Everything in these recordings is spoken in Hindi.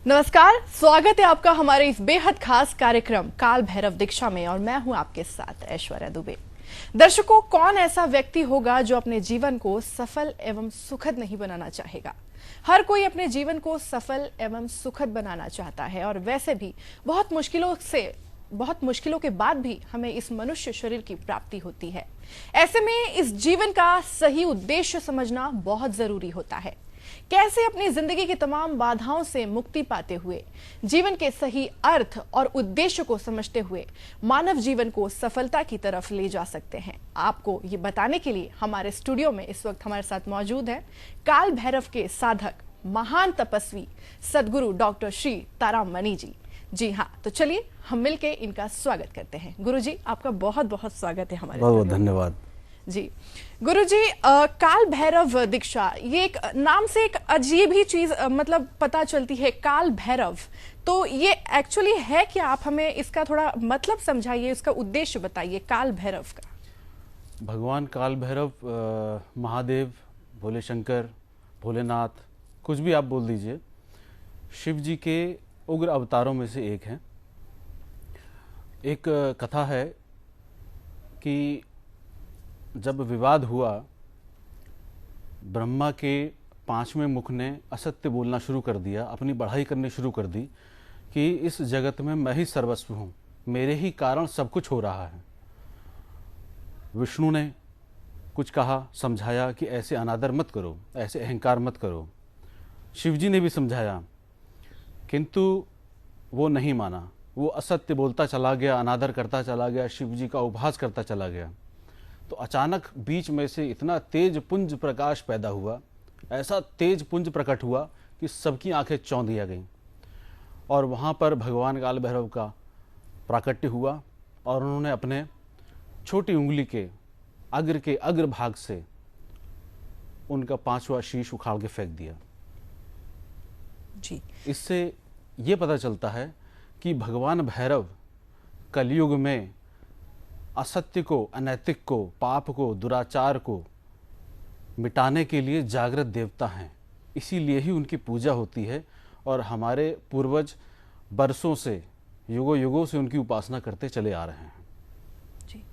नमस्कार, स्वागत है आपका हमारे इस बेहद खास कार्यक्रम काल भैरव दीक्षा में और मैं हूं आपके साथ ऐश्वर्या दुबे। दर्शकों, कौन ऐसा व्यक्ति होगा जो अपने जीवन को सफल एवं सुखद नहीं बनाना चाहेगा। हर कोई अपने जीवन को सफल एवं सुखद बनाना चाहता है और वैसे भी बहुत मुश्किलों के बाद भी हमें इस मनुष्य शरीर की प्राप्ति होती है। ऐसे में इस जीवन का सही उद्देश्य समझना बहुत जरूरी होता है। कैसे अपनी जिंदगी की तमाम बाधाओं से मुक्ति पाते हुए जीवन के सही अर्थ और उद्देश्य को समझते हुए मानव जीवन को सफलता की तरफ ले जा सकते हैं, आपको ये बताने के लिए हमारे स्टूडियो में इस वक्त हमारे साथ मौजूद है काल भैरव के साधक, महान तपस्वी सदगुरु डॉक्टर श्री तारामणि जी। जी हाँ, तो चलिए हम मिलके इनका स्वागत करते हैं। गुरु जी, आपका बहुत बहुत स्वागत है हमारे। बहुत बहुत धन्यवाद जी। गुरुजी, काल भैरव दीक्षा, ये एक नाम से एक अजीब ही चीज मतलब पता चलती है, काल भैरव। तो ये एक्चुअली है क्या? आप हमें इसका थोड़ा मतलब समझाइए, इसका उद्देश्य बताइए काल भैरव का। भगवान काल भैरव महादेव, भोले शंकर, भोलेनाथ, कुछ भी आप बोल दीजिए, शिव जी के उग्र अवतारों में से एक हैं। एक कथा है कि जब विवाद हुआ, ब्रह्मा के पांचवें मुख ने असत्य बोलना शुरू कर दिया, अपनी बढ़ाई करनी शुरू कर दी कि इस जगत में मैं ही सर्वस्व हूँ, मेरे ही कारण सब कुछ हो रहा है। विष्णु ने कुछ कहा, समझाया कि ऐसे अनादर मत करो, ऐसे अहंकार मत करो। शिव जी ने भी समझाया, किंतु वो नहीं माना। वो असत्य बोलता चला गया, अनादर करता चला गया, शिव जी का उपहास करता चला गया। तो अचानक बीच में से इतना तेज पुंज प्रकाश पैदा हुआ, ऐसा तेज पुंज प्रकट हुआ कि सबकी आंखें चौंध दिया गईं। और वहाँ पर भगवान काल भैरव का प्राकट्य हुआ और उन्होंने अपने छोटी उंगली के अग्र भाग से उनका पांचवा शीश उखाड़ के फेंक दिया। जी। इससे ये पता चलता है कि भगवान भैरव कलयुग में असत्य को, अनैतिक को, पाप को, दुराचार को मिटाने के लिए जागृत देवता हैं। इसीलिए ही उनकी पूजा होती है और हमारे पूर्वज बरसों से, युगों युगों से उनकी उपासना करते चले आ रहे हैं। जी।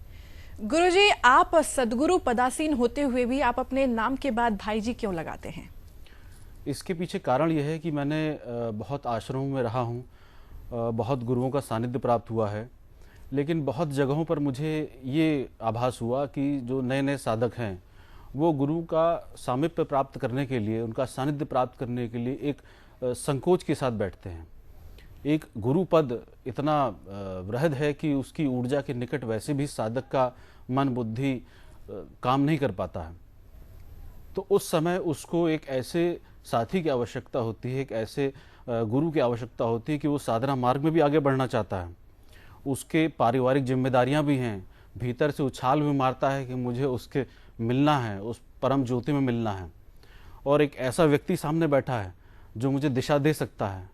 गुरुजी, आप सदगुरु पदासीन होते हुए भी आप अपने नाम के बाद भाई जी क्यों लगाते हैं? इसके पीछे कारण यह है कि मैंने बहुत आश्रमों में रहा हूँ, बहुत गुरुओं का सानिध्य प्राप्त हुआ है, लेकिन बहुत जगहों पर मुझे ये आभास हुआ कि जो नए नए साधक हैं वो गुरु का सामीप्य प्राप्त करने के लिए, उनका सानिध्य प्राप्त करने के लिए एक संकोच के साथ बैठते हैं। एक गुरु पद इतना वृहद है कि उसकी ऊर्जा के निकट वैसे भी साधक का मन बुद्धि काम नहीं कर पाता है। तो उस समय उसको एक ऐसे साथी की आवश्यकता होती है, एक ऐसे गुरु की आवश्यकता होती है कि वो साधना मार्ग में भी आगे बढ़ना चाहता है। उसके पारिवारिक जिम्मेदारियां भी हैं, भीतर से उछाल भी मारता है कि मुझे उसके मिलना है, उस परम ज्योति में मिलना है। और एक ऐसा व्यक्ति सामने बैठा है जो मुझे दिशा दे सकता है,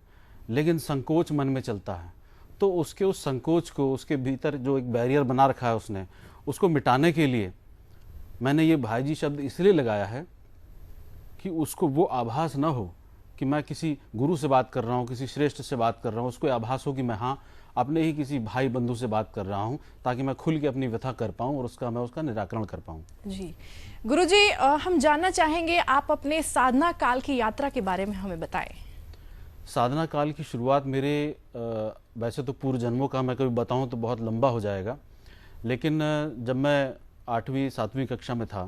लेकिन संकोच मन में चलता है। तो उसके उस संकोच को, उसके भीतर जो एक बैरियर बना रखा है उसने, उसको मिटाने के लिए मैंने ये भाई जी शब्द इसलिए लगाया है कि उसको वो आभास न हो कि मैं किसी गुरु से बात कर रहा हूँ, किसी श्रेष्ठ से बात कर रहा हूँ। उसको आभास हो कि मैं हाँ अपने ही किसी भाई बंधु से बात कर रहा हूँ, ताकि मैं खुल के अपनी व्यथा कर पाऊँ और मैं उसका निराकरण कर पाऊँ। जी गुरुजी, हम जानना चाहेंगे, आप अपने साधना काल की यात्रा के बारे में हमें बताएं। साधना काल की शुरुआत मेरे वैसे तो पूर्व जन्मों का मैं कभी बताऊँ तो बहुत लंबा हो जाएगा, लेकिन जब मैं 8वीं 7वीं कक्षा में था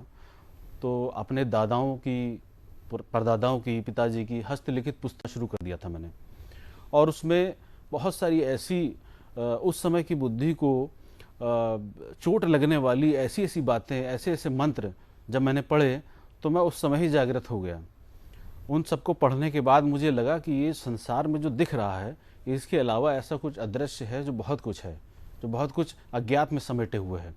तो अपने दादाओं की, परदादाओं की, पिताजी की हस्तलिखित पुस्तक शुरू कर दिया था मैंने। और उसमें बहुत सारी ऐसी उस समय की बुद्धि को चोट लगने वाली ऐसी ऐसी बातें, ऐसे ऐसे मंत्र जब मैंने पढ़े तो मैं उस समय ही जागृत हो गया। उन सबको पढ़ने के बाद मुझे लगा कि ये संसार में जो दिख रहा है, इसके अलावा ऐसा कुछ अदृश्य है जो बहुत कुछ है, जो बहुत कुछ अज्ञात में समेटे हुए है।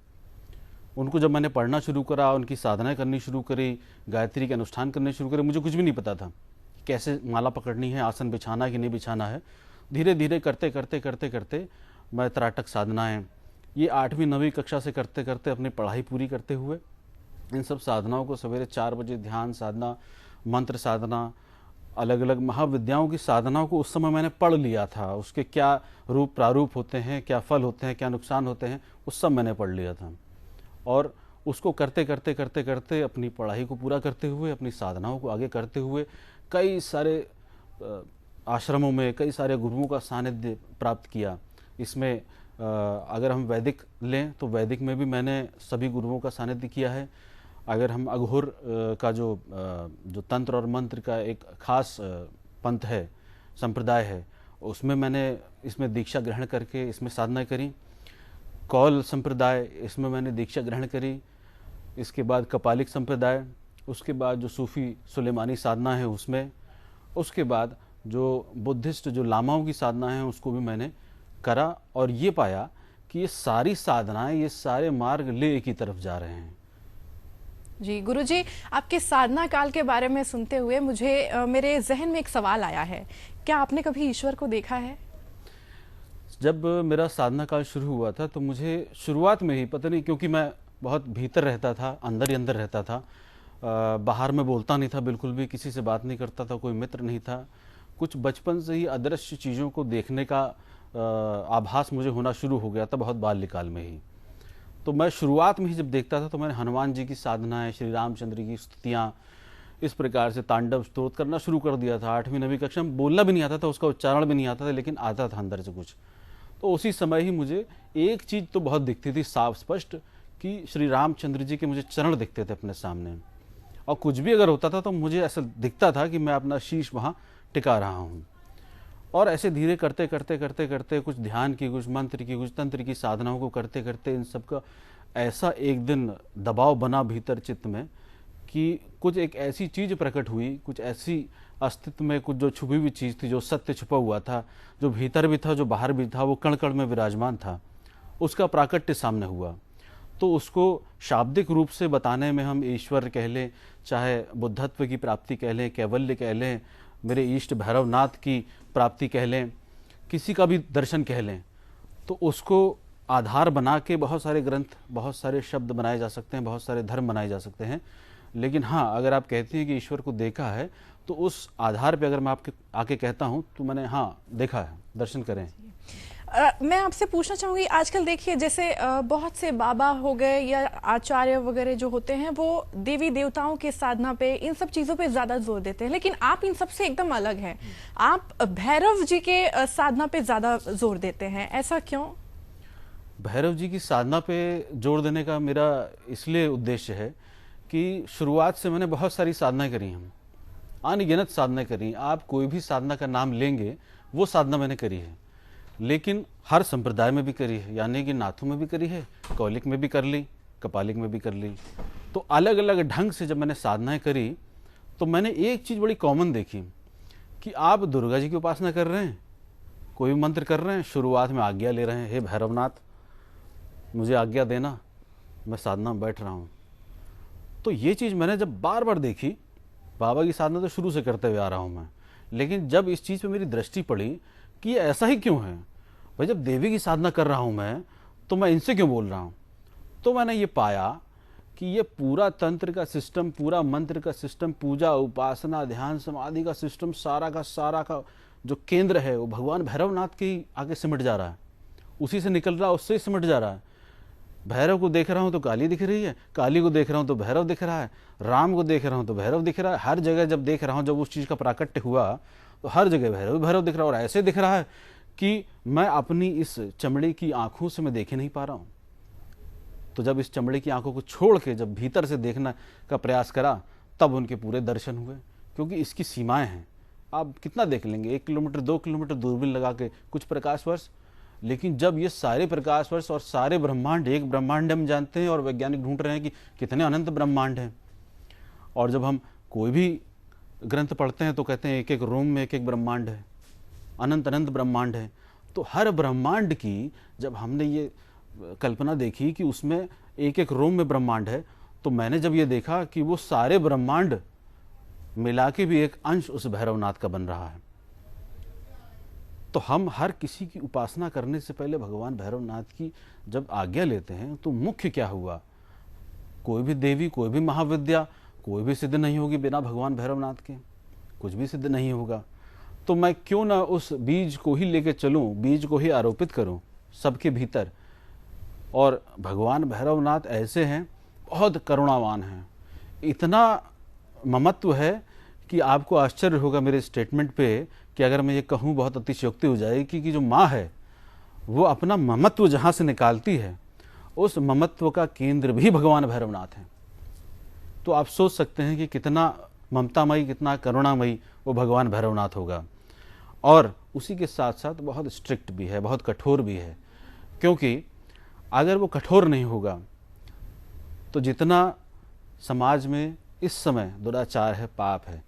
उनको जब मैंने पढ़ना शुरू करा, उनकी साधना करनी शुरू करी, गायत्री के अनुष्ठान करने शुरू करे, मुझे कुछ भी नहीं पता था कैसे माला पकड़नी है, आसन बिछाना है कि नहीं बिछाना है। धीरे धीरे करते करते करते करते मैं त्राटक साधनाएँ, ये 8वीं 9वीं कक्षा से करते करते अपनी पढ़ाई पूरी करते हुए इन सब साधनाओं को सवेरे 4 बजे ध्यान साधना, मंत्र साधना, अलग अलग महाविद्याओं की साधनाओं को उस समय मैंने पढ़ लिया था। उसके क्या रूप प्रारूप होते हैं, क्या फल होते हैं, क्या नुकसान होते हैं, उस सब मैंने पढ़ लिया था। और उसको करते करते करते करते अपनी पढ़ाई को पूरा करते हुए, अपनी साधनाओं को आगे करते हुए कई सारे आश्रमों में कई सारे गुरुओं का सानिध्य प्राप्त किया। इसमें अगर हम वैदिक लें तो वैदिक में भी मैंने सभी गुरुओं का सानिध्य किया है। अगर हम अघोर का जो तंत्र और मंत्र का एक खास पंथ है, संप्रदाय है, उसमें मैंने इसमें दीक्षा ग्रहण करके इसमें साधना करी। कौल संप्रदाय, इसमें मैंने दीक्षा ग्रहण करी। इसके बाद कपालिक संप्रदाय, उसके बाद जो सूफी सुलेमानी साधना है उसमें, उसके बाद जो बुद्धिस्ट जो लामाओं की साधना है उसको भी मैंने करा। और ये पाया कि ये सारी साधनाएं, ये सारे मार्ग ले एक ही तरफ जा रहे हैं। जी गुरुजी, आपके साधना काल के बारे में सुनते हुए मुझे मेरे जहन में एक सवाल आया है। क्या आपने कभी ईश्वर को देखा है? जब मेरा साधना काल शुरू हुआ था तो मुझे शुरुआत में ही पता नहीं, क्योंकि मैं बहुत भीतर रहता था, अंदर ही अंदर रहता था, बाहर में बोलता नहीं था, बिल्कुल भी किसी से बात नहीं करता था, कोई मित्र नहीं था। कुछ बचपन से ही अदृश्य चीज़ों को देखने का आभास मुझे होना शुरू हो गया था, बहुत बाल्यकाल में ही। तो मैं शुरुआत में ही जब देखता था तो मैंने हनुमान जी की साधनाएं, श्री रामचंद्र की स्तुतियाँ, इस प्रकार से तांडव स्तोत्र करना शुरू कर दिया था। 8वीं 9वीं कक्षा में बोलना भी नहीं आता था, उसका उच्चारण भी नहीं आता था, लेकिन आता था अंदर से कुछ। तो उसी समय ही मुझे एक चीज़ तो बहुत दिखती थी साफ स्पष्ट, कि श्री रामचंद्र जी के मुझे चरण दिखते थे अपने सामने। और कुछ भी अगर होता था तो मुझे ऐसा दिखता था कि मैं अपना शीश वहाँ टिका रहा हूँ। और ऐसे धीरे करते करते करते करते कुछ ध्यान की, कुछ मंत्र की, कुछ तंत्र की साधनाओं को करते करते इन सब का ऐसा एक दिन दबाव बना भीतर चित्त में कि कुछ एक ऐसी चीज़ प्रकट हुई, कुछ ऐसी अस्तित्व में कुछ जो छुपी हुई चीज़ थी, जो सत्य छुपा हुआ था, जो भीतर भी था, जो बाहर भी था, वो कण कण में विराजमान था, उसका प्राकट्य सामने हुआ। तो उसको शाब्दिक रूप से बताने में हम ईश्वर कह लें, चाहे बुद्धत्व की प्राप्ति कह लें, कैवल्य कह लें, मेरे इष्ट भैरवनाथ की प्राप्ति कह लें, किसी का भी दर्शन कह लें, तो उसको आधार बना के बहुत सारे ग्रंथ, बहुत सारे शब्द बनाए जा सकते हैं, बहुत सारे धर्म बनाए जा सकते हैं। लेकिन हाँ, अगर आप कहती हैं कि ईश्वर को देखा है, तो उस आधार पे अगर मैं आपके आके कहता हूँ तो मैंने हाँ देखा है, दर्शन करें। मैं आपसे पूछना चाहूंगी, आजकल देखिए जैसे बहुत से बाबा हो गए या आचार्य वगैरह जो होते हैं वो देवी देवताओं के साधना पे, इन सब चीजों पे ज्यादा जोर देते हैं, लेकिन आप इन सब से एकदम अलग हैं। आप भैरव जी के साधना पे ज्यादा जोर देते हैं, ऐसा क्यों? भैरव जी की साधना पे जोर देने का मेरा इसलिए उद्देश्य है कि शुरुआत से मैंने बहुत सारी साधनाएं करी हैं, अनगिनत साधनाएं करी। आप कोई भी साधना का नाम लेंगे, वो साधना मैंने करी है, लेकिन हर संप्रदाय में भी करी है, यानी कि नाथों में भी करी है, कौलिक में भी कर ली, कपालिक में भी कर ली। तो अलग अलग ढंग से जब मैंने साधनाएं करी तो मैंने एक चीज़ बड़ी कॉमन देखी कि आप दुर्गा जी की उपासना कर रहे हैं, कोई भी मंत्र कर रहे हैं, शुरुआत में आज्ञा ले रहे हैं, हे भैरवनाथ मुझे आज्ञा देना, मैं साधना में बैठ रहा हूँ। तो ये चीज़ मैंने जब बार बार देखी, बाबा की साधना तो शुरू से करते हुए आ रहा हूँ मैं, लेकिन जब इस चीज़ पे मेरी दृष्टि पड़ी कि ये ऐसा ही क्यों है, भाई जब देवी की साधना कर रहा हूँ मैं, तो मैं इनसे क्यों बोल रहा हूँ। तो मैंने ये पाया कि ये पूरा तंत्र का सिस्टम, पूरा मंत्र का सिस्टम, पूजा उपासना ध्यान समाधि का सिस्टम, सारा का जो केंद्र है वो भगवान भैरवनाथ के ही आगे सिमट जा रहा है, उसी से निकल रहा है, उससे ही सिमट जा रहा है। भैरव को देख रहा हूँ तो काली दिख रही है, काली को देख रहा हूँ तो भैरव दिख रहा है, राम को देख रहा हूँ तो भैरव दिख रहा है। हर जगह जब देख रहा हूँ, जब उस चीज़ का प्राकट्य हुआ तो हर जगह भैरव भैरव दिख रहा है। और ऐसे दिख रहा है कि मैं अपनी इस चमड़े की आंखों से मैं देख नहीं पा रहा हूँ। तो जब इस चमड़े की आंखों को छोड़ के जब भीतर से देखने का प्रयास करा, तब उनके पूरे दर्शन हुए, क्योंकि इसकी सीमाएं हैं। आप कितना देख लेंगे, 1 किलोमीटर 2 किलोमीटर दूरबीन लगा के, कुछ प्रकाश वर्ष। लेकिन जब ये सारे प्रकाश वर्ष और सारे ब्रह्मांड एक ब्रह्मांड हम जानते हैं, और वैज्ञानिक ढूंढ रहे हैं कि कितने अनंत ब्रह्मांड हैं, और जब हम कोई भी ग्रंथ पढ़ते हैं तो कहते हैं एक एक रोम में एक एक ब्रह्मांड है, अनंत अनंत ब्रह्मांड है। तो हर ब्रह्मांड की जब हमने ये कल्पना देखी कि उसमें एक एक रोम में ब्रह्मांड है, तो मैंने जब ये देखा कि वो सारे ब्रह्मांड मिला के भी एक अंश उस भैरवनाथ का बन रहा है। तो हम हर किसी की उपासना करने से पहले भगवान भैरवनाथ की जब आज्ञा लेते हैं तो मुख्य क्या हुआ, कोई भी देवी, कोई भी महाविद्या, कोई भी सिद्ध नहीं होगी बिना भगवान भैरवनाथ के। कुछ भी सिद्ध नहीं होगा। तो मैं क्यों ना उस बीज को ही लेके चलूं, बीज को ही आरोपित करूं सबके भीतर। और भगवान भैरवनाथ ऐसे हैं, बहुत करुणावान हैं, इतना ममत्व है कि आपको आश्चर्य होगा मेरे स्टेटमेंट पे कि अगर मैं ये कहूँ बहुत अतिशयोक्ति हो जाएगी कि जो माँ है वो अपना ममत्व जहाँ से निकालती है, उस ममत्व का केंद्र भी भगवान भैरवनाथ हैं। तो आप सोच सकते हैं कि कितना ममतामयी, कितना करुणामयी वो भगवान भैरवनाथ होगा। और उसी के साथ साथ बहुत स्ट्रिक्ट भी है, बहुत कठोर भी है, क्योंकि अगर वो कठोर नहीं होगा तो जितना समाज में इस समय दुराचार है, पाप है,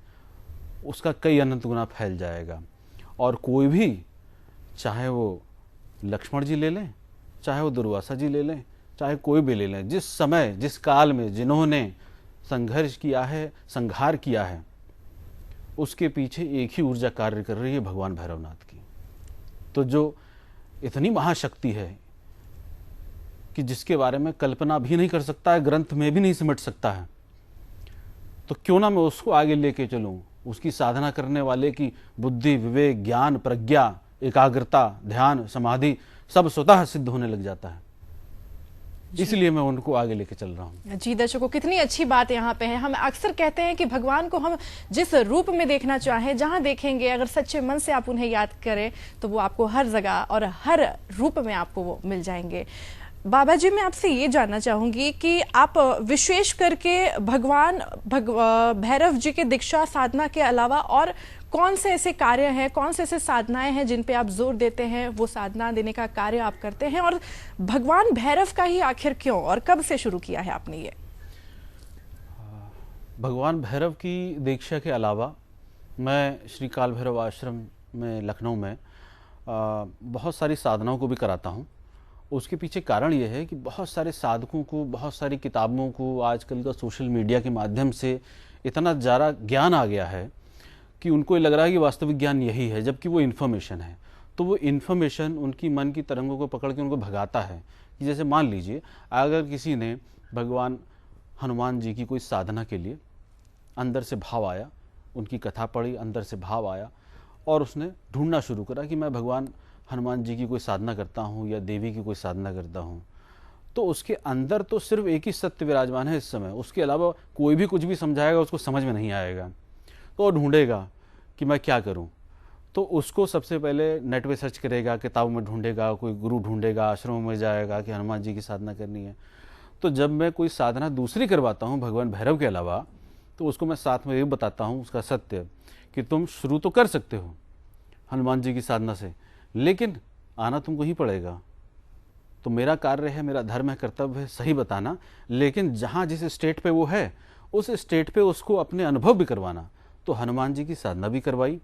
उसका कई अनंत गुना फैल जाएगा। और कोई भी, चाहे वो लक्ष्मण जी ले लें, चाहे वो दुर्वासा जी ले लें, चाहे कोई भी ले लें, जिस समय जिस काल में जिन्होंने संघर्ष किया है, संहार किया है, उसके पीछे एक ही ऊर्जा कार्य कर रही है, भगवान भैरवनाथ की। तो जो इतनी महाशक्ति है कि जिसके बारे में कल्पना भी नहीं कर सकता है, ग्रंथ में भी नहीं सिमट सकता है, तो क्यों ना मैं उसको आगे लेके चलूं। उसकी साधना करने वाले की बुद्धि, विवेक, ज्ञान, प्रज्ञा, एकाग्रता, ध्यान, समाधि सब स्वतः सिद्ध होने लग जाता है। इसलिए मैं उनको आगे लेके चल रहा हूँ। जी दर्शकों, कितनी अच्छी बात यहाँ पे है। हम अक्सर कहते हैं कि भगवान को हम जिस रूप में देखना चाहें, जहाँ देखेंगे, अगर सच्चे मन से आप उन्हें याद करें तो वो आपको हर जगह और हर रूप में आपको वो मिल जाएंगे। बाबा जी, मैं आपसे ये जानना चाहूंगी कि आप विशेष करके भैरव जी के दीक्षा साधना के अलावा और कौन से ऐसे कार्य हैं, कौन से ऐसे साधनाएं हैं जिन पे आप जोर देते हैं, वो साधना देने का कार्य आप करते हैं, और भगवान भैरव का ही आखिर क्यों और कब से शुरू किया है आपने ये? भगवान भैरव की दीक्षा के अलावा मैं श्री काल भैरव आश्रम में लखनऊ में बहुत सारी साधनाओं को भी कराता हूँ। उसके पीछे कारण यह है कि बहुत सारे साधकों को, बहुत सारी किताबों को, आजकल का सोशल मीडिया के माध्यम से इतना ज़्यादा ज्ञान आ गया है कि उनको ये लग रहा है कि वास्तविक ज्ञान यही है, जबकि वो इन्फॉर्मेशन है। तो वो इन्फॉर्मेशन उनकी मन की तरंगों को पकड़ के उनको भगाता है। कि जैसे मान लीजिए, अगर किसी ने भगवान हनुमान जी की कोई साधना के लिए अंदर से भाव आया, उनकी कथा पढ़ी, अंदर से भाव आया और उसने ढूंढना शुरू करा कि मैं भगवान हनुमान जी की कोई साधना करता हूँ या देवी की कोई साधना करता हूँ, तो उसके अंदर तो सिर्फ एक ही सत्य विराजमान है इस समय। उसके अलावा कोई भी कुछ भी समझाएगा उसको समझ में नहीं आएगा। तो वो ढूंढेगा कि मैं क्या करूं। तो उसको सबसे पहले नेट पे सर्च करेगा, किताबों में ढूंढेगा, कोई गुरु ढूंढेगा, आश्रमों में जाएगा कि हनुमान जी की साधना करनी है। तो जब मैं कोई साधना दूसरी करवाता हूं भगवान भैरव के अलावा, तो उसको मैं साथ में ये बताता हूं उसका सत्य कि तुम शुरू तो कर सकते हो हनुमान जी की साधना से, लेकिन आना तुमको ही पड़ेगा। तो मेरा कार्य है, मेरा धर्म है, कर्तव्य है सही बताना, लेकिन जहाँ जिस स्टेट पे वो है उस स्टेट पे उसको अपने अनुभव भी करवाना। तो हनुमान जी की साधना भी करवाई,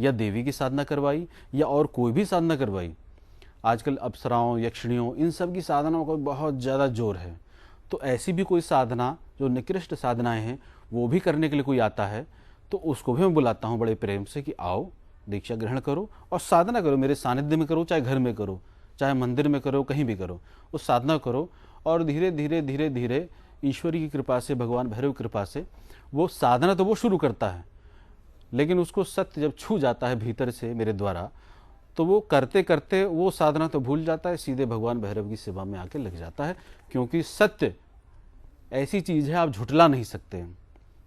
या देवी की साधना करवाई, या और कोई भी साधना करवाई। आजकल अप्सराओं, यक्षिणियों, इन सब की साधनाओं का बहुत ज़्यादा जोर है। तो ऐसी भी कोई साधना जो निकृष्ट साधनाएं हैं वो भी करने के लिए कोई आता है तो उसको भी मैं बुलाता हूँ बड़े प्रेम से कि आओ, दीक्षा ग्रहण करो और साधना करो। मेरे सानिध्य में करो, चाहे घर में करो, चाहे मंदिर में करो, कहीं भी करो, उस साधना करो। और धीरे धीरे धीरे धीरे ईश्वरी की कृपा से, भगवान भैरव की कृपा से वो साधना तो वो शुरू करता है, लेकिन उसको सत्य जब छू जाता है भीतर से मेरे द्वारा, तो वो करते करते वो साधना तो भूल जाता है, सीधे भगवान भैरव की सेवा में आके लग जाता है। क्योंकि सत्य ऐसी चीज़ है आप झुठला नहीं सकते हैं,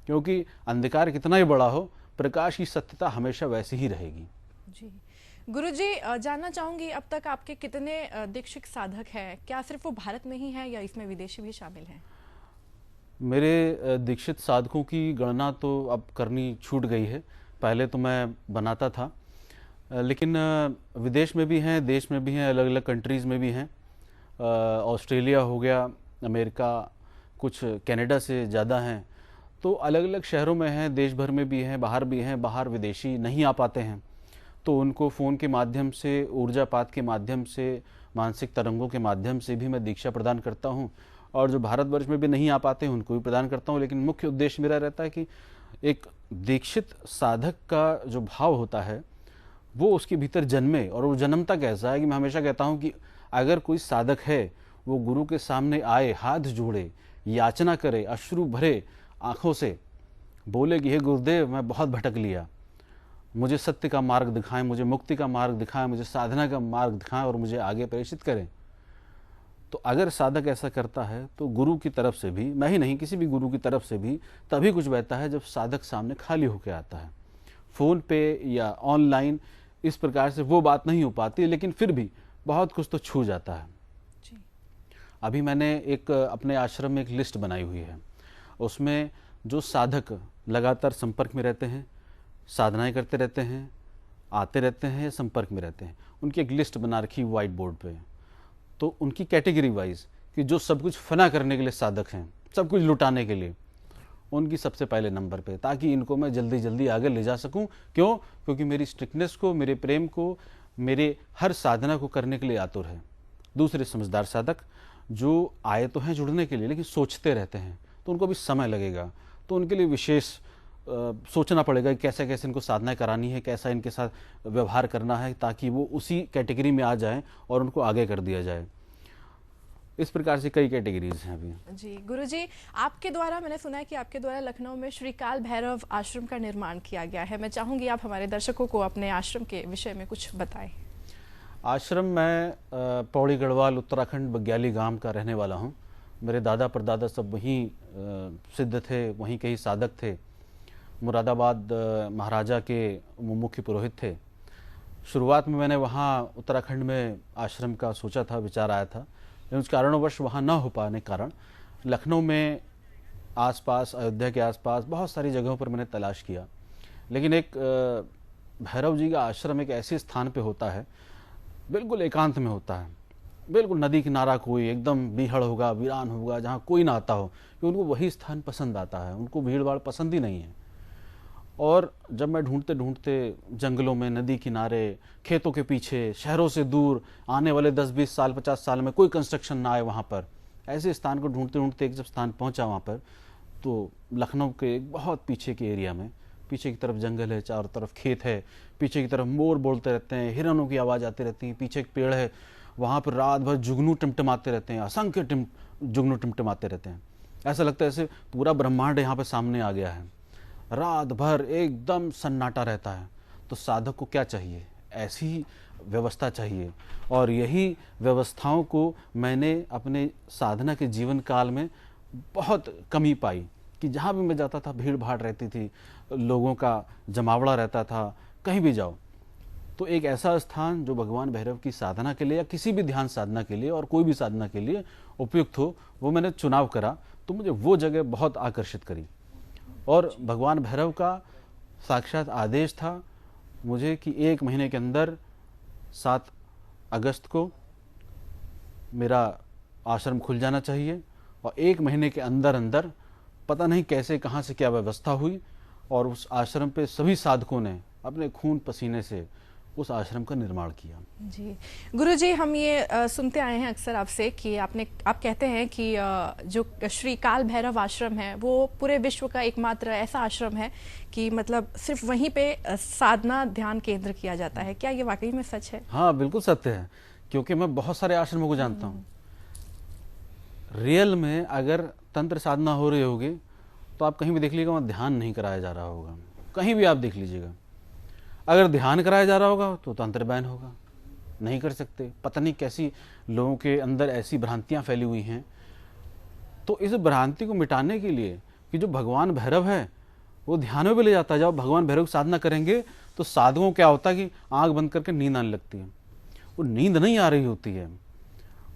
क्योंकि अंधकार कितना ही बड़ा हो, प्रकाश की सत्यता हमेशा वैसी ही रहेगी। जी गुरुजी, जानना चाहूंगी अब तक आपके कितने दीक्षित साधक हैं? क्या सिर्फ वो भारत में ही हैं या इसमें विदेशी भी शामिल हैं? मेरे दीक्षित साधकों की गणना तो अब करनी छूट गई है। पहले तो मैं बनाता था, लेकिन विदेश में भी हैं, देश में भी हैं, अलग अलग कंट्रीज़ में भी हैं। ऑस्ट्रेलिया हो गया, अमेरिका, कुछ कनाडा से ज़्यादा हैं। तो अलग अलग शहरों में हैं, देश भर में भी हैं, बाहर भी हैं। बाहर विदेशी नहीं आ पाते हैं तो उनको फ़ोन के माध्यम से, ऊर्जापात के माध्यम से, मानसिक तरंगों के माध्यम से भी मैं दीक्षा प्रदान करता हूँ। और जो भारतवर्ष में भी नहीं आ पाते हैं उनको भी प्रदान करता हूँ। लेकिन मुख्य उद्देश्य मेरा रहता है कि एक दीक्षित साधक का जो भाव होता है वो उसके भीतर जन्मे। और वो जन्मता कैसा है कि मैं हमेशा कहता हूँ कि अगर कोई साधक है, वो गुरु के सामने आए, हाथ जोड़े, याचना करे, अश्रु भरे आँखों से, बोले कि हे गुरुदेव मैं बहुत भटक लिया, मुझे सत्य का मार्ग दिखाएं, मुझे मुक्ति का मार्ग दिखाएं, मुझे साधना का मार्ग दिखाएं और मुझे आगे प्रेषित करें। तो अगर साधक ऐसा करता है तो गुरु की तरफ से भी, मैं ही नहीं किसी भी गुरु की तरफ से भी तभी कुछ बहता है जब साधक सामने खाली होकर आता है। फ़ोन पे या ऑनलाइन इस प्रकार से वो बात नहीं हो पाती, लेकिन फिर भी बहुत कुछ तो छू जाता है। जी। अभी मैंने एक अपने आश्रम में एक लिस्ट बनाई हुई है, उसमें जो साधक लगातार संपर्क में रहते हैं, साधनाएं करते रहते हैं, आते रहते हैं, संपर्क में रहते हैं, उनकी एक लिस्ट बना रखी व्हाइट बोर्ड पे। तो उनकी कैटेगरी वाइज कि जो सब कुछ फना करने के लिए साधक हैं, सब कुछ लुटाने के लिए, उनकी सबसे पहले नंबर पे, ताकि इनको मैं जल्दी जल्दी आगे ले जा सकूं। क्यों? क्योंकि मेरी स्ट्रिक्टनेस को, मेरे प्रेम को, मेरे हर साधना को करने के लिए आतुर है। दूसरे समझदार साधक जो आए तो हैं जुड़ने के लिए, लेकिन सोचते रहते हैं, तो उनको भी समय लगेगा। तो उनके लिए विशेष सोचना पड़ेगा कि कैसे कैसे इनको साधना करानी है, कैसा इनके साथ व्यवहार करना है, ताकि वो उसी कैटेगरी में आ जाएं और उनको आगे कर दिया जाए। इस प्रकार से कई कैटेगरीज हैं अभी। जी गुरुजी, आपके द्वारा, मैंने सुना है कि आपके द्वारा लखनऊ में श्री काल भैरव आश्रम का निर्माण किया गया है। मैं चाहूंगी आप हमारे दर्शकों को अपने आश्रम के विषय में कुछ बताएं। आश्रम में पौड़ी गढ़वाल उत्तराखंड बग्याली गांव का रहने वाला हूं। मेरे दादा परदादा सब वहीं सिद्ध थे, वहीं के ही साधक थे। मुरादाबाद महाराजा के मुख्य पुरोहित थे। शुरुआत में मैंने वहाँ उत्तराखंड में आश्रम का सोचा था, विचार आया था, लेकिन उस कारणवश वहाँ न हो पाने के कारण लखनऊ में आसपास, अयोध्या के आसपास बहुत सारी जगहों पर मैंने तलाश किया। लेकिन एक भैरव जी का आश्रम एक ऐसे स्थान पे होता है, बिल्कुल एकांत में होता है, बिल्कुल नदी किनारा, कोई एकदम बीहड़ होगा, वीरान होगा, जहाँ कोई ना आता हो, कि उनको वही स्थान पसंद आता है, उनको भीड़ भाड़ पसंद ही नहीं है। और जब मैं ढूंढते ढूंढते जंगलों में, नदी किनारे, खेतों के पीछे, शहरों से दूर, आने वाले 10-20 साल 50 साल में कोई कंस्ट्रक्शन ना आए वहाँ पर, ऐसे स्थान को ढूंढते ढूंढते एक जब स्थान पहुँचा वहाँ पर, तो लखनऊ के एक बहुत पीछे के एरिया में, पीछे की तरफ जंगल है, चारों तरफ खेत है, पीछे की तरफ मोर बोलते रहते हैं, हिरणों की आवाज़ आती रहती है, पीछे एक पेड़ है, वहाँ पर रात भर जुगनू टिमटिमाते रहते हैं, असंख्य जुगनू टिमटिमाते रहते हैं। ऐसा लगता है जैसे पूरा ब्रह्मांड यहाँ पर सामने आ गया है। रात भर एकदम सन्नाटा रहता है। तो साधक को क्या चाहिए? ऐसी व्यवस्था चाहिए। और यही व्यवस्थाओं को मैंने अपने साधना के जीवन काल में बहुत कमी पाई कि जहाँ भी मैं जाता था भीड़ भाड़ रहती थी, लोगों का जमावड़ा रहता था, कहीं भी जाओ तो एक ऐसा स्थान जो भगवान भैरव की साधना के लिए या किसी भी ध्यान साधना के लिए और कोई भी साधना के लिए उपयुक्त हो, वो मैंने चुनाव करा। तो मुझे वो जगह बहुत आकर्षित करी और भगवान भैरव का साक्षात आदेश था मुझे कि 1 महीने के अंदर 7 अगस्त को मेरा आश्रम खुल जाना चाहिए। और 1 महीने के अंदर अंदर पता नहीं कैसे कहाँ से क्या व्यवस्था हुई और उस आश्रम पे सभी साधकों ने अपने खून पसीने से उस आश्रम का निर्माण किया। जी गुरुजी, हम ये सुनते आए हैं अक्सर आपसे कि आप कहते हैं कि जो श्री काल भैरव आश्रम है वो पूरे विश्व का एकमात्र ऐसा आश्रम है कि मतलब सिर्फ वहीं पे साधना ध्यान केंद्र किया जाता है। क्या ये वाकई में सच है? हाँ बिल्कुल सत्य है, क्योंकि मैं बहुत सारे आश्रमों को जानता हूँ। रियल में अगर तंत्र साधना हो रही होगी तो आप कहीं भी देख लीजिएगा वहाँ ध्यान नहीं कराया जा रहा होगा, कहीं भी आप देख लीजिएगा। अगर ध्यान कराया जा रहा होगा तो तंत्र बैन होगा, नहीं कर सकते। पता नहीं कैसी लोगों के अंदर ऐसी भ्रांतियां फैली हुई हैं। तो इस भ्रांति को मिटाने के लिए कि जो भगवान भैरव है वो ध्यान में भी ले जाता है। जब भगवान भैरव की साधना करेंगे तो साधुओं क्या होता है कि आंख बंद करके नींद आने लगती है। वो नींद नहीं आ रही होती है,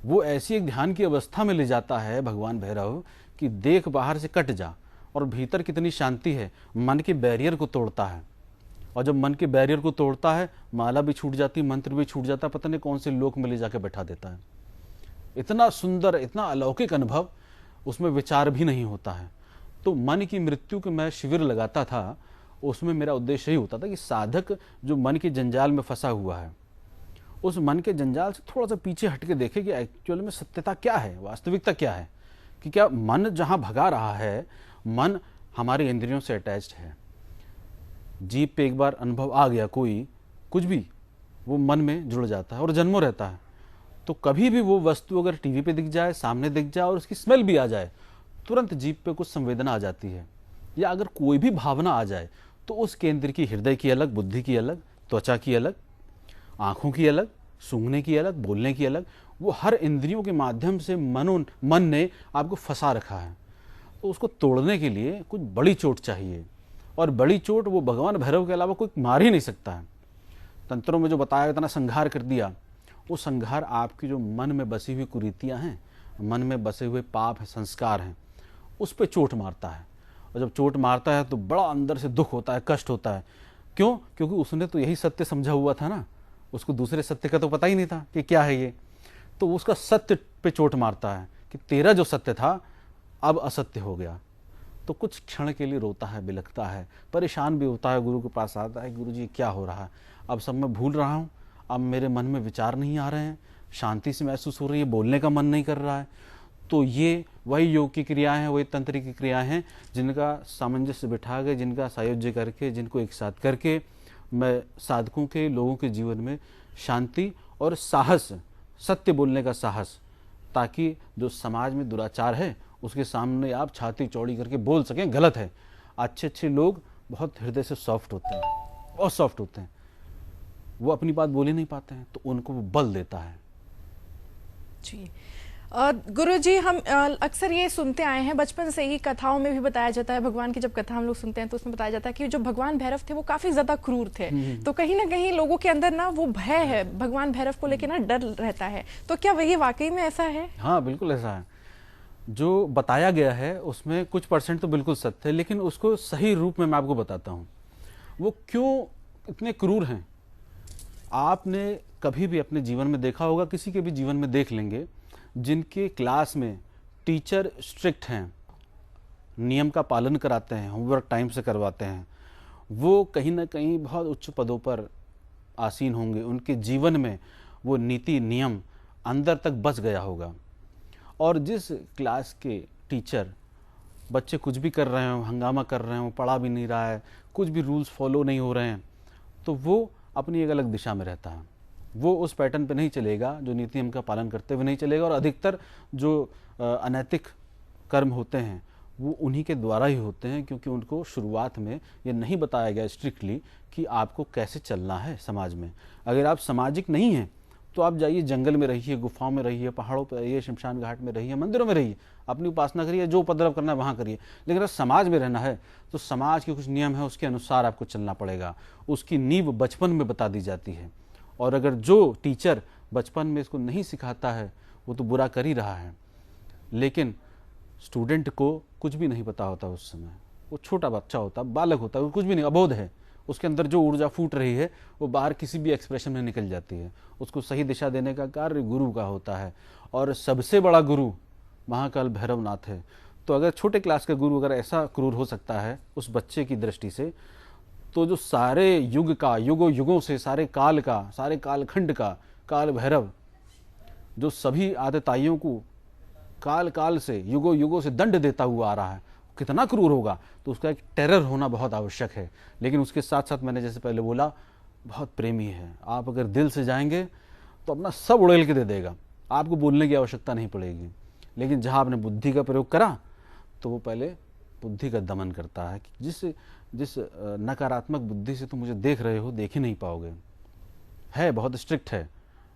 वो ऐसी एक ध्यान की अवस्था में ले जाता है भगवान भैरव कि देख बाहर से कट जा, और भीतर कितनी शांति है, मन के बैरियर को तोड़ता है। और जब मन के बैरियर को तोड़ता है, माला भी छूट जाती, मंत्र भी छूट जाता, पता नहीं कौन से लोक में ले जाके बैठा देता है। इतना सुंदर, इतना अलौकिक अनुभव, उसमें विचार भी नहीं होता है। तो मन की मृत्यु के मैं शिविर लगाता था, उसमें मेरा उद्देश्य यही होता था कि साधक जो मन के जंजाल में फंसा हुआ है, उस मन के जंजाल से थोड़ा सा पीछे हटके देखे कि एक्चुअल में सत्यता क्या है, वास्तविकता क्या है, कि क्या मन जहाँ भगा रहा है, मन हमारे इंद्रियों से अटैच्ड है। जीभ पे एक बार अनुभव आ गया कोई कुछ भी, वो मन में जुड़ जाता है और जन्मों रहता है। तो कभी भी वो वस्तु अगर टीवी पे दिख जाए, सामने दिख जाए और उसकी स्मेल भी आ जाए, तुरंत जीभ पे कुछ संवेदना आ जाती है। या अगर कोई भी भावना आ जाए तो उस केंद्र की हृदय की अलग, बुद्धि की अलग, त्वचा की अलग, आँखों की अलग, सूंघने की अलग, बोलने की अलग, वो हर इंद्रियों के माध्यम से मन ने आपको फंसा रखा है। तो उसको तोड़ने के लिए कुछ बड़ी चोट चाहिए, और बड़ी चोट वो भगवान भैरव के अलावा कोई मार ही नहीं सकता है। तंत्रों में जो बताया इतना संहार कर दिया, वो संहार आपकी जो मन में बसी हुई कुरीतियाँ हैं, मन में बसे हुए पाप हैं, संस्कार हैं, उस पर चोट मारता है। और जब चोट मारता है तो बड़ा अंदर से दुख होता है, कष्ट होता है। क्यों? क्योंकि उसने तो यही सत्य समझा हुआ था ना, उसको दूसरे सत्य का तो पता ही नहीं था कि क्या है ये। तो उसका सत्य पे चोट मारता है कि तेरा जो सत्य था अब असत्य हो गया। तो कुछ क्षण के लिए रोता है, बिलखता है, परेशान भी होता है, गुरु के पास आता है, गुरु जी क्या हो रहा है, अब सब मैं भूल रहा हूँ, अब मेरे मन में विचार नहीं आ रहे हैं, शांति से महसूस हो रही है, बोलने का मन नहीं कर रहा है। तो ये वही योग की क्रियाएं हैं, वही तंत्र की क्रियाएं हैं जिनका सामंजस्य बिठा के, जिनका सायुज्य करके, जिनको एक साथ करके मैं साधकों के, लोगों के जीवन में शांति और साहस, सत्य बोलने का साहस, ताकि जो समाज में दुराचार है उसके सामने आप छाती चौड़ी करके बोल सकें गलत है। अच्छे अच्छे लोग बहुत हृदय से सॉफ्ट होते हैं, बहुत सॉफ्ट होते हैं, वो अपनी बात बोल ही नहीं पाते हैं, तो उनको वो बल देता है। जी गुरुजी, हम अक्सर ये सुनते आए हैं, बचपन से ही कथाओं में भी बताया जाता है, भगवान की जब कथा हम लोग सुनते हैं तो उसमें बताया जाता है कि जो भगवान भैरव थे वो काफी ज्यादा क्रूर थे। तो कहीं ना कहीं लोगों के अंदर ना वो भय है, भगवान भैरव को लेकर ना डर रहता है। तो क्या वही वाकई में ऐसा है? हाँ, बिल्कुल ऐसा है। जो बताया गया है उसमें कुछ परसेंट तो बिल्कुल सत्य है, लेकिन उसको सही रूप में मैं आपको बताता हूँ वो क्यों इतने क्रूर हैं। आपने कभी भी अपने जीवन में देखा होगा, किसी के भी जीवन में देख लेंगे, जिनके क्लास में टीचर स्ट्रिक्ट हैं, नियम का पालन कराते हैं, होमवर्क टाइम से करवाते हैं, वो कहीं ना कहीं बहुत उच्च पदों पर आसीन होंगे, उनके जीवन में वो नीति नियम अंदर तक बस गया होगा। और जिस क्लास के टीचर, बच्चे कुछ भी कर रहे हो, हंगामा कर रहे हो, पढ़ा भी नहीं रहा है, कुछ भी रूल्स फॉलो नहीं हो रहे हैं, तो वो अपनी एक अलग दिशा में रहता है, वो उस पैटर्न पे नहीं चलेगा, जो नीति नियम का पालन करते हुए नहीं चलेगा। और अधिकतर जो अनैतिक कर्म होते हैं वो उन्हीं के द्वारा ही होते हैं, क्योंकि उनको शुरुआत में ये नहीं बताया गया स्ट्रिक्टली कि आपको कैसे चलना है समाज में। अगर आप सामाजिक नहीं हैं तो आप जाइए, जंगल में रहिए, गुफाओं में रहिए, पहाड़ों पर रहिए, शमशान घाट में रहिए, मंदिरों में रहिए, अपनी उपासना करिए, जो उपद्रव करना है वहाँ करिए। लेकिन अगर समाज में रहना है तो समाज के कुछ नियम है, उसके अनुसार आपको चलना पड़ेगा। उसकी नींव बचपन में बता दी जाती है। और अगर जो टीचर बचपन में इसको नहीं सिखाता है वो तो बुरा कर ही रहा है। लेकिन स्टूडेंट को कुछ भी नहीं पता होता उस समय, वो छोटा बच्चा होता, बालक होता है, वो कुछ भी नहीं, अबोध है, उसके अंदर जो ऊर्जा फूट रही है वो बाहर किसी भी एक्सप्रेशन में निकल जाती है। उसको सही दिशा देने का कार्य गुरु का होता है, और सबसे बड़ा गुरु महाकाल भैरवनाथ है। तो अगर छोटे क्लास का गुरु अगर ऐसा क्रूर हो सकता है उस बच्चे की दृष्टि से, तो जो सारे युग का, युगों युगों से, सारे काल का, सारे कालखंड का काल भैरव, जो सभी आतताइयों को काल काल से, युगों युगों से दंड देता हुआ आ रहा है, कितना क्रूर होगा। तो उसका एक टेरर होना बहुत आवश्यक है। लेकिन उसके साथ साथ मैंने जैसे पहले बोला, बहुत प्रेमी है। आप अगर दिल से जाएंगे तो अपना सब उड़ेल के दे देगा, आपको बोलने की आवश्यकता नहीं पड़ेगी। लेकिन जहाँ आपने बुद्धि का प्रयोग करा तो वो पहले बुद्धि का दमन करता है कि जिस नकारात्मक बुद्धि से तुम मुझे देख रहे हो, देख ही नहीं पाओगे। है बहुत स्ट्रिक्ट है,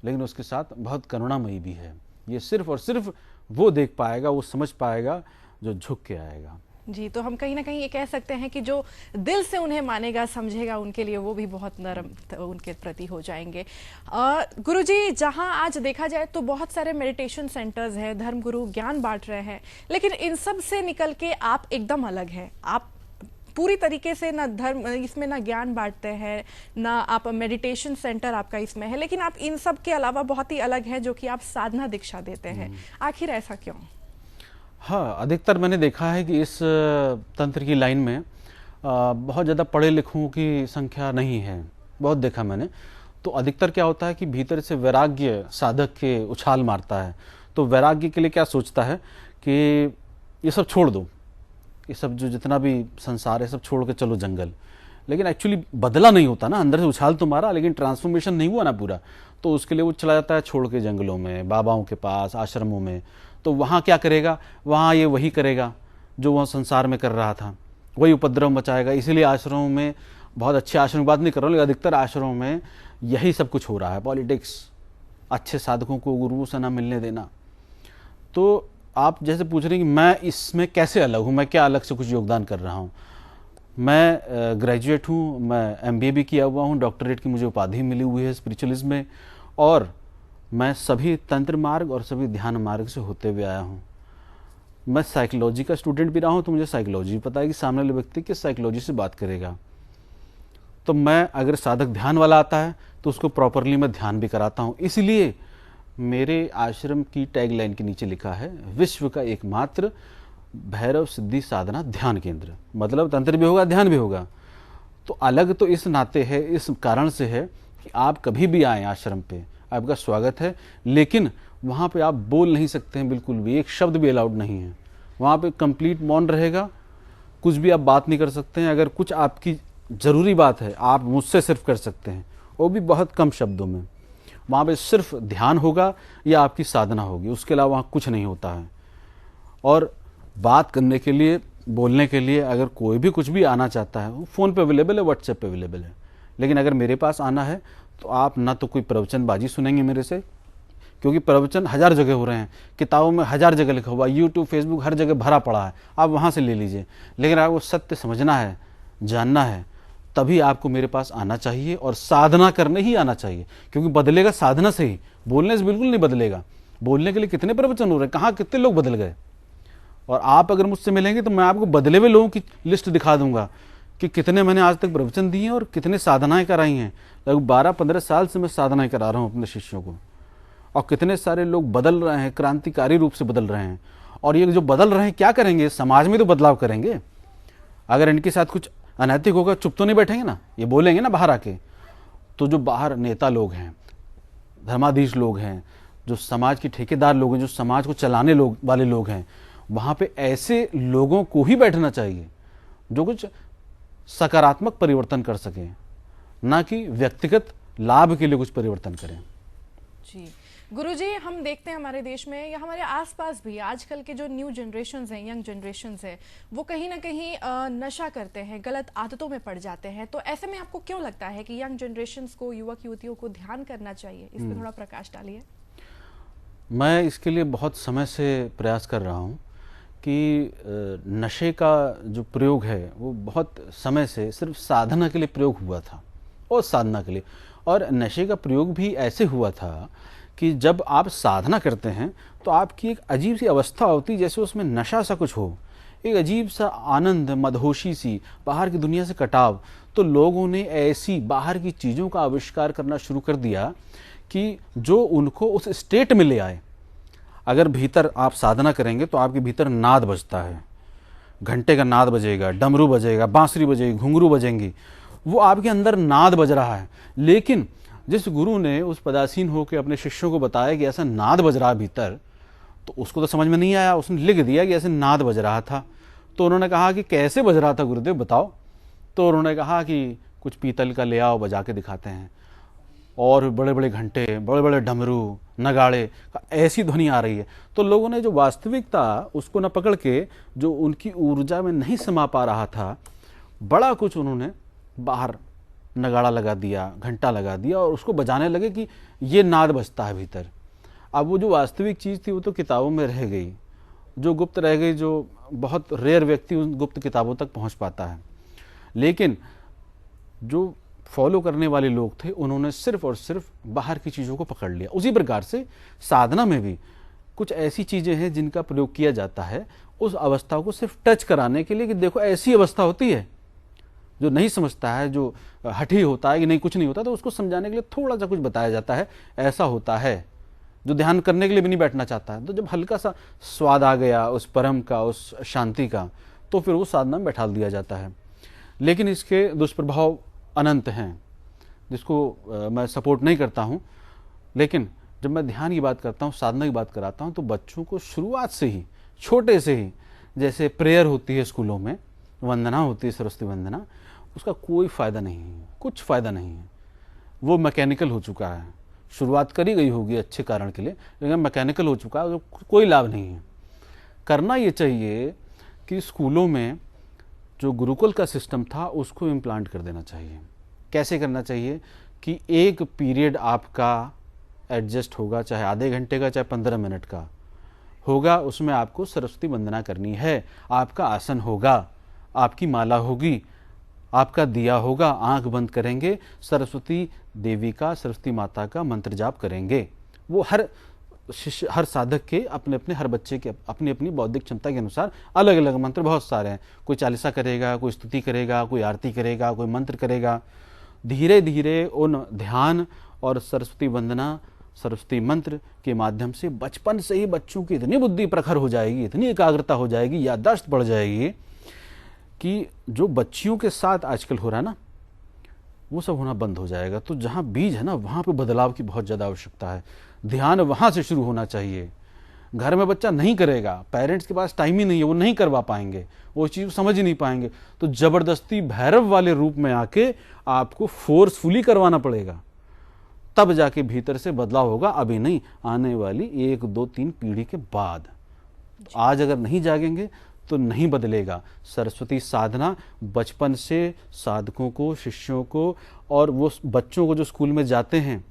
लेकिन उसके साथ बहुत करुणामयी भी है। ये सिर्फ और सिर्फ वो देख पाएगा, वो समझ पाएगा जो झुक के आएगा। जी, तो हम कहीं ना कहीं ये कह सकते हैं कि जो दिल से उन्हें मानेगा, समझेगा, उनके लिए वो भी बहुत नरम उनके प्रति हो जाएंगे। गुरुजी, जहां आज देखा जाए तो बहुत सारे मेडिटेशन सेंटर्स हैं, धर्मगुरु ज्ञान बांट रहे हैं, लेकिन इन सब से निकल के आप एकदम अलग हैं। आप पूरी तरीके से ना धर्म इसमें ना ज्ञान बांटते हैं, ना आप मेडिटेशन सेंटर आपका इसमें है, लेकिन आप इन सब के अलावा बहुत ही अलग है, जो कि आप साधना दीक्षा देते हैं। आखिर ऐसा क्यों? हाँ, अधिकतर मैंने देखा है कि इस तंत्र की लाइन में बहुत ज़्यादा पढ़े लिखों की संख्या नहीं है, बहुत देखा मैंने। तो अधिकतर क्या होता है कि भीतर से वैराग्य साधक के उछाल मारता है। तो वैराग्य के लिए क्या सोचता है कि ये सब छोड़ दो, ये सब जो जितना भी संसार है सब छोड़ के चलो जंगल। लेकिन एक्चुअली बदला नहीं होता ना, अंदर से उछाल तो मारा लेकिन ट्रांसफॉर्मेशन नहीं हुआ ना पूरा। तो उसके लिए वो चला जाता है छोड़ के जंगलों में, बाबाओं के पास, आश्रमों में। तो वहाँ क्या करेगा? वहाँ ये वही करेगा जो वह संसार में कर रहा था। वही उपद्रव मचाएगा। इसीलिए आश्रमों में, बहुत अच्छे आश्रम की बात नहीं कर रहा हूँ, लेकिन अधिकतर आश्रमों में यही सब कुछ हो रहा है, पॉलिटिक्स, अच्छे साधकों को गुरुओं से ना मिलने देना। तो आप जैसे पूछ रहे हैं कि मैं इसमें कैसे अलग हूँ, मैं क्या अलग से कुछ योगदान कर रहा हूँ। मैं ग्रेजुएट हूँ, मैं एमबीए भी किया हुआ हूँ, डॉक्टरेट की मुझे उपाधि मिली हुई है स्पिरिचुअलिज्म में, और मैं सभी तंत्र मार्ग और सभी ध्यान मार्ग से होते हुए आया हूँ। मैं साइकोलॉजी का स्टूडेंट भी रहा हूँ, तो मुझे साइकोलॉजी पता है कि सामने वाले व्यक्ति किस साइकोलॉजी से बात करेगा। तो मैं, अगर साधक ध्यान वाला आता है तो उसको प्रॉपरली मैं ध्यान भी कराता हूँ। इसलिए मेरे आश्रम की टैगलाइन के नीचे लिखा है, विश्व का एकमात्र भैरव सिद्धि साधना ध्यान केंद्र। मतलब तंत्र भी होगा, ध्यान भी होगा। तो अलग तो इस नाते है, इस कारण से है कि आप कभी भी आएँ आश्रम पे, आपका स्वागत है, लेकिन वहाँ पे आप बोल नहीं सकते हैं, बिल्कुल भी एक शब्द भी अलाउड नहीं है। वहाँ पे कंप्लीट मौन रहेगा, कुछ भी आप बात नहीं कर सकते हैं। अगर कुछ आपकी ज़रूरी बात है, आप मुझसे सिर्फ कर सकते हैं, वो भी बहुत कम शब्दों में। वहाँ पे सिर्फ ध्यान होगा या आपकी साधना होगी, उसके अलावा वहाँ कुछ नहीं होता है। और बात करने के लिए, बोलने के लिए अगर कोई भी कुछ भी आना चाहता है, वो फ़ोन पे अवेलेबल है, व्हाट्सएप पे अवेलेबल है। लेकिन अगर मेरे पास आना है तो आप ना तो कोई प्रवचनबाजी सुनेंगे मेरे से, क्योंकि प्रवचन 1000 जगह हो रहे हैं, किताबों में 1000 जगह लिखा हुआ, यूट्यूब, फेसबुक, हर जगह भरा पड़ा है, आप वहाँ से ले लीजिए। लेकिन आपको सत्य समझना है, जानना है, तभी आपको मेरे पास आना चाहिए और साधना करने ही आना चाहिए। क्योंकि बदलेगा साधना से ही, बोलने से बिल्कुल नहीं बदलेगा। बोलने के लिए कितने प्रवचन हो रहे हैं, कहाँ कितने लोग बदल गए। और आप अगर मुझसे मिलेंगे तो मैं आपको बदले हुए लोगों की लिस्ट दिखा दूंगा कि कितने मैंने आज तक प्रवचन दिए और कितने साधनाएं कराई हैं। लगभग 12-15 साल से मैं साधनाएं करा रहा हूँ अपने शिष्यों को, और कितने सारे लोग बदल रहे हैं, क्रांतिकारी रूप से बदल रहे हैं। और ये जो बदल रहे हैं क्या करेंगे, समाज में तो बदलाव करेंगे। अगर इनके साथ कुछ अनैतिक होगा, चुप तो नहीं बैठेंगे ना, ये बोलेंगे ना बाहर आके। तो जो बाहर नेता लोग हैं, धर्माधीश लोग हैं, जो समाज के ठेकेदार लोग हैं, जो समाज को चलाने वाले लोग हैं, वहाँ पे ऐसे लोगों को ही बैठना चाहिए जो कुछ सकारात्मक परिवर्तन कर सकें, ना कि व्यक्तिगत लाभ के लिए कुछ परिवर्तन करें। जी गुरुजी, हम देखते हैं हमारे देश में या हमारे आसपास भी आजकल के जो न्यू जनरेशन्स हैं, यंग जनरेशन्स हैं, वो कहीं ना कहीं नशा करते हैं, गलत आदतों में पड़ जाते हैं। तो ऐसे में आपको क्यों लगता है कि यंग जनरेशन्स को, युवक युवतियों को ध्यान करना चाहिए? इस पर थोड़ा प्रकाश डालिए। मैं इसके लिए बहुत समय से प्रयास कर रहा हूँ कि नशे का जो प्रयोग है वो बहुत समय से सिर्फ साधना के लिए प्रयोग हुआ था, और साधना के लिए। और नशे का प्रयोग भी ऐसे हुआ था कि जब आप साधना करते हैं तो आपकी एक अजीब सी अवस्था होती, जैसे उसमें नशा सा कुछ हो, एक अजीब सा आनंद, मदहोशी सी, बाहर की दुनिया से कटाव। तो लोगों ने ऐसी बाहर की चीज़ों का आविष्कार करना शुरू कर दिया कि जो उनको उस स्टेट में ले आए। अगर भीतर आप साधना करेंगे तो आपके भीतर नाद बजता है, घंटे का नाद बजेगा, डमरू बजेगा, बांसुरी बजेगी, घुंघरू बजेंगी, वो आपके अंदर नाद बज रहा है। लेकिन जिस गुरु ने उस पदासीन होकर अपने शिष्यों को बताया कि ऐसा नाद बज रहा है भीतर, तो उसको तो समझ में नहीं आया। उसने लिख दिया कि ऐसे नाद बज रहा था। तो उन्होंने कहा कि कैसे बज रहा था गुरुदेव, बताओ। तो उन्होंने कहा कि कुछ पीतल का ले आओ, बजा के दिखाते हैं, और बड़े बड़े घंटे, बड़े बड़े डमरू, नगाड़े, ऐसी ध्वनि आ रही है। तो लोगों ने जो वास्तविकता उसको न पकड़ के, जो उनकी ऊर्जा में नहीं समा पा रहा था, बड़ा कुछ उन्होंने बाहर नगाड़ा लगा दिया, घंटा लगा दिया, और उसको बजाने लगे कि ये नाद बजता है भीतर। अब वो जो वास्तविक चीज़ थी वो तो किताबों में रह गई, जो गुप्त रह गई, जो बहुत रेयर व्यक्ति उन गुप्त किताबों तक पहुंच पाता है। लेकिन जो फॉलो करने वाले लोग थे, उन्होंने सिर्फ और सिर्फ बाहर की चीज़ों को पकड़ लिया। उसी प्रकार से साधना में भी कुछ ऐसी चीज़ें हैं जिनका प्रयोग किया जाता है उस अवस्था को सिर्फ टच कराने के लिए कि देखो ऐसी अवस्था होती है। जो नहीं समझता है, जो हठी होता है कि नहीं कुछ नहीं होता, तो उसको समझाने के लिए थोड़ा सा कुछ बताया जाता है, ऐसा होता है। जो ध्यान करने के लिए भी नहीं बैठना चाहता है, तो जब हल्का सा स्वाद आ गया उस परम का, उस शांति का, तो फिर वो साधना में बैठा दिया जाता है। लेकिन इसके दुष्प्रभाव अनंत हैं, जिसको मैं सपोर्ट नहीं करता हूँ। लेकिन जब मैं ध्यान की बात करता हूँ, साधना की बात कराता हूँ, तो बच्चों को शुरुआत से ही, छोटे से ही, जैसे प्रेयर होती है स्कूलों में, वंदना होती है, सरस्वती वंदना, उसका कोई फ़ायदा नहीं है, कुछ फ़ायदा नहीं है। वो मैकेनिकल हो चुका है। शुरुआत करी गई होगी अच्छे कारण के लिए, लेकिन मैकेनिकल हो चुका है, कोई लाभ नहीं है। करना ये चाहिए कि स्कूलों में जो गुरुकुल का सिस्टम था उसको इम्प्लांट कर देना चाहिए। कैसे करना चाहिए कि एक पीरियड आपका एडजस्ट होगा, चाहे आधे घंटे का चाहे 15 मिनट का होगा, उसमें आपको सरस्वती वंदना करनी है। आपका आसन होगा, आपकी माला होगी, आपका दिया होगा, आंख बंद करेंगे, सरस्वती देवी का, सरस्वती माता का मंत्र जाप करेंगे। वो हर शिष्य, हर साधक के अपने अपने, हर बच्चे के अपनी अपनी बौद्धिक क्षमता के अनुसार अलग अलग मंत्र बहुत सारे हैं। कोई चालीसा करेगा, कोई स्तुति करेगा, कोई आरती करेगा, कोई मंत्र करेगा। धीरे धीरे उन ध्यान और सरस्वती वंदना, सरस्वती मंत्र के माध्यम से बचपन से ही बच्चों की इतनी बुद्धि प्रखर हो जाएगी, इतनी एकाग्रता हो जाएगी, याददाश्त बढ़ जाएगी कि जो बच्चियों के साथ आजकल हो रहा है ना, वो सब होना बंद हो जाएगा। तो जहाँ बीज है ना, वहाँ पे बदलाव की बहुत ज़्यादा आवश्यकता है। ध्यान वहाँ से शुरू होना चाहिए। घर में बच्चा नहीं करेगा, पेरेंट्स के पास टाइम ही नहीं है, वो नहीं करवा पाएंगे, वो चीज़ समझ ही नहीं पाएंगे, तो ज़बरदस्ती भैरव वाले रूप में आके आपको फोर्सफुली करवाना पड़ेगा, तब जाके भीतर से बदलाव होगा। अभी नहीं, आने वाली 1, 2, 3 पीढ़ी के बाद। आज अगर नहीं जागेंगे तो नहीं बदलेगा। सरस्वती साधना बचपन से साधकों को, शिष्यों को और वो बच्चों को जो स्कूल में जाते हैं,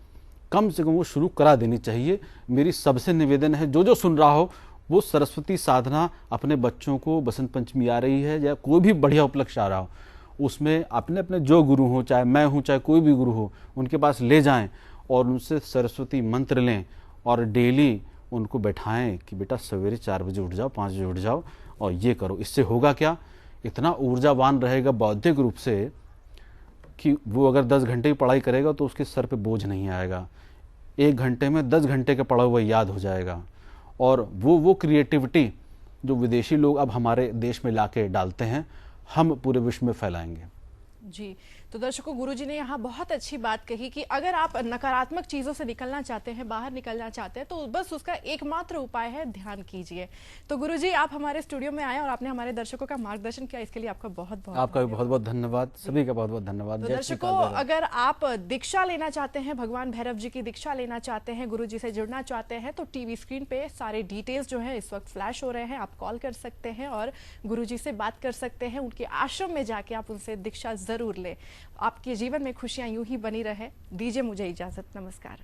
कम से कम वो शुरू करा देनी चाहिए। मेरी सबसे निवेदन है, जो जो सुन रहा हो वो सरस्वती साधना अपने बच्चों को, बसंत पंचमी आ रही है या कोई भी बढ़िया उपलक्ष्य आ रहा हो, उसमें अपने अपने जो गुरु हो, चाहे मैं हूँ चाहे कोई भी गुरु हो, उनके पास ले जाएं और उनसे सरस्वती मंत्र लें और डेली उनको बैठाएं कि बेटा सवेरे 4 बजे उठ जाओ, 5 बजे उठ जाओ और ये करो। इससे होगा क्या, इतना ऊर्जावान रहेगा बौद्धिक रूप से कि वो अगर 10 घंटे की पढ़ाई करेगा तो उसके सर पे बोझ नहीं आएगा। 1 घंटे में 10 घंटे का पढ़ा हुआ याद हो जाएगा। और वो क्रिएटिविटी जो विदेशी लोग अब हमारे देश में लाके डालते हैं, हम पूरे विश्व में फैलाएंगे। जी, तो दर्शकों, गुरुजी ने यहाँ बहुत अच्छी बात कही कि अगर आप नकारात्मक चीज़ों से निकलना चाहते हैं, बाहर निकलना चाहते हैं, तो बस उसका एकमात्र उपाय है ध्यान कीजिए। तो गुरुजी, आप हमारे स्टूडियो में आए और आपने हमारे दर्शकों का मार्गदर्शन किया, इसके लिए आपका बहुत बहुत आपका भी बहुत बहुत धन्यवाद, सभी का बहुत बहुत धन्यवाद। तो दर्शकों, अगर आप दीक्षा लेना चाहते हैं, भगवान भैरव जी की दीक्षा लेना चाहते हैं, गुरुजी से जुड़ना चाहते हैं, तो टीवी स्क्रीन पे सारे डिटेल्स जो है इस वक्त फ्लैश हो रहे हैं। आप कॉल कर सकते हैं और गुरुजी से बात कर सकते हैं। उनके आश्रम में जाके आप उनसे दीक्षा जरूर लें। आपके जीवन में खुशियां यूं ही बनी रहे। दीजिए मुझे इजाजत, नमस्कार।